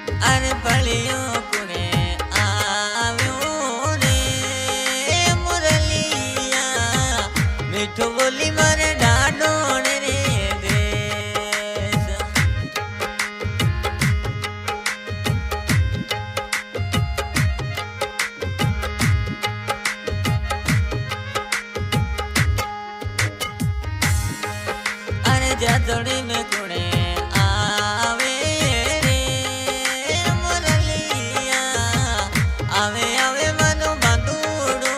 अरे बलियो कुने आव्यो रे मुरलिया मीठो बोली मारे डाडोण रे देश। अरे जतोड़ी में कुने आवे रे मुरलिया आवे आवे मनो बंदूड़ो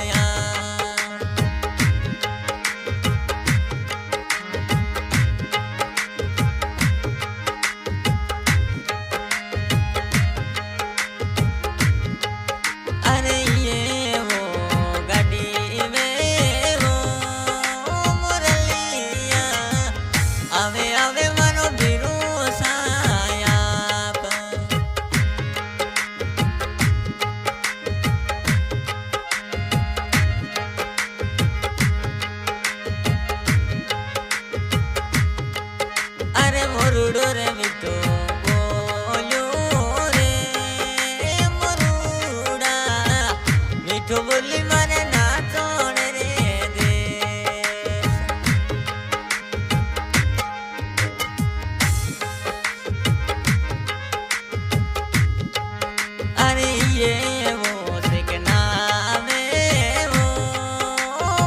या। अरे ये वो गाड़ी में वो मुरलिया आवे आवे मनो बिरू सायाप। अरे मोरुडो रे मिठो बोलो रे मोरुडा मीठो बोली मारे नाचोण रे देश। अरे ये वो सिकना में वो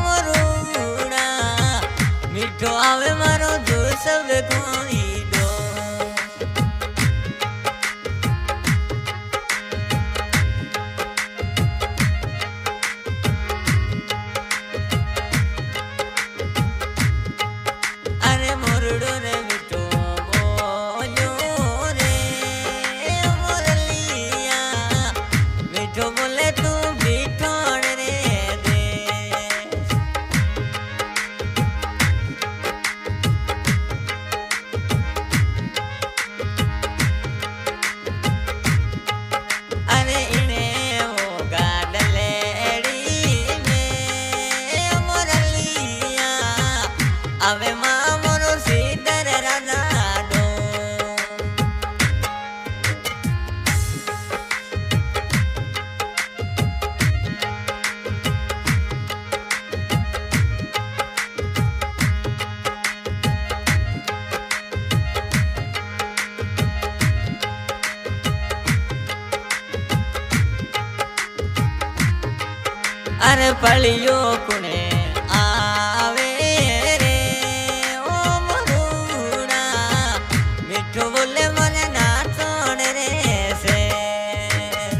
मोरुडा मीठो आवे मारो जो सब कोई दो। अरे मोरुडो रे मिठो बोलो रे मुरलिया मीठो बोले तू बिठोण रे देश। अरे इने वो गाडलेड़ी में मुरलिया आवे माँ मोरो सीधर राजा डो। अरे पलियो कुने आवे रे ओ मरुड़ा मिठो बोले मने नाचोण रे शेर।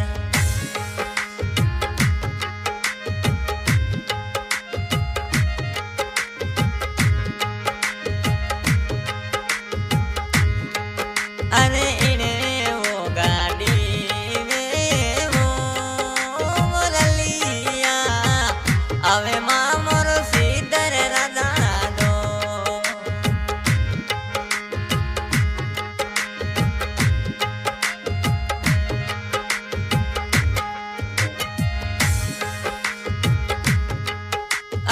अरे इने वो गाड़ी में वो मुरलिया आवे माँ मोरो सीधर राजा दो।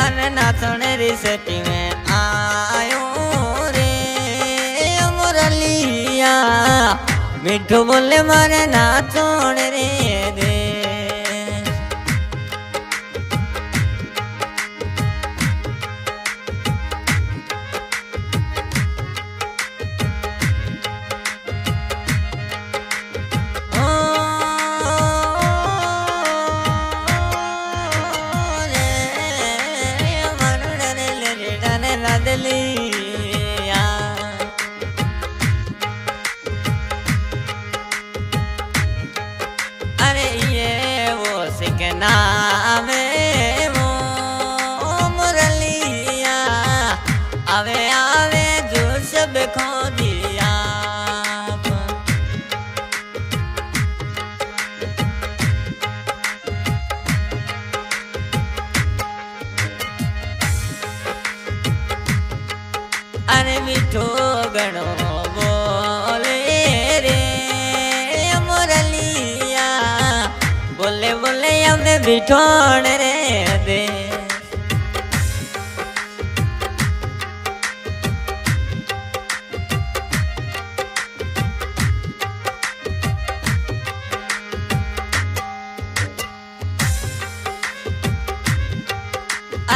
अरे नाचोण री सेटी में आयो रे मुरलिया मीठो बोले मारे नाचोण रे देश। ओ रे मरुड़ रे ले डाने लादलिया। अरे ये वो सिकना में वो मुरलिया आवे आवे जो सब खो दिया। अरे मीठो गणो बोले रे मुरलिया बोले बोले हमने बिठोण रे दे।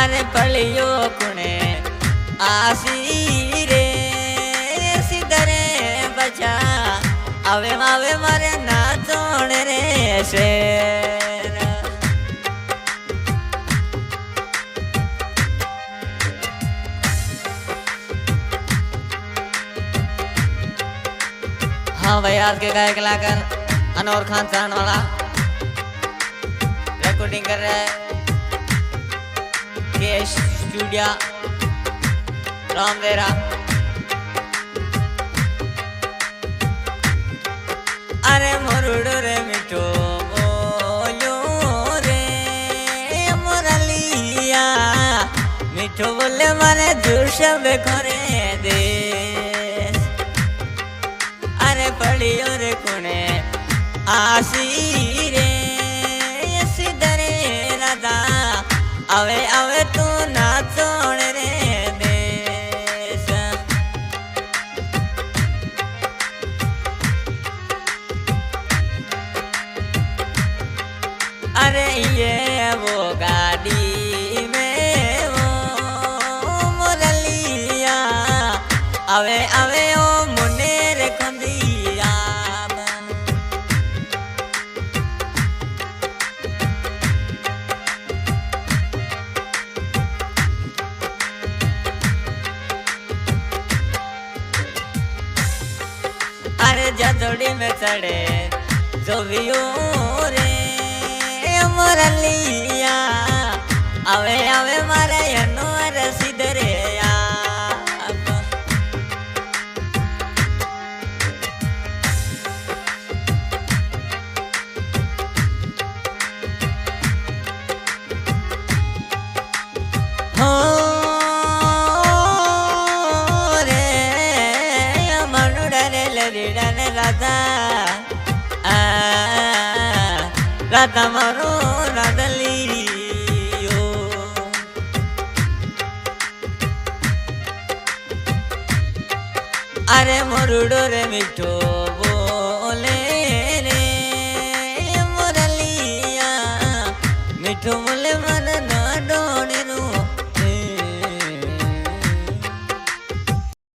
अरे पलियो कुणे आसी रे सिद्धरे बचा आवे मावे मारे ना तोड़ रे शेर हाँ भाई आज के गायक कलाकार अनवर खान चाहन वाला रिकॉर्डिंग कर रहा है के स्टूडियो रामदेरा। अरे मोरुडो रे मिठो बोलो रे मोरलिया मिठो बोले मारे जोश बेखरे दे अरे पड़ियो रे कुने आसी रे सिद्धरे राधा आवे आवे तू ना तोड़ रे देश। अरे ये वो गाड़ी में वो मुरलिया आवे आवे ओ मुनेर खंदिया अरे जदोड़ी में चढ़े जो भी रे मोरलिया आवे आवे मारे अनवर सिद्धरे हो रे मनुडरे लरिडने राधा राधा मारो राधलियो अरे मोरुडो रे मिठो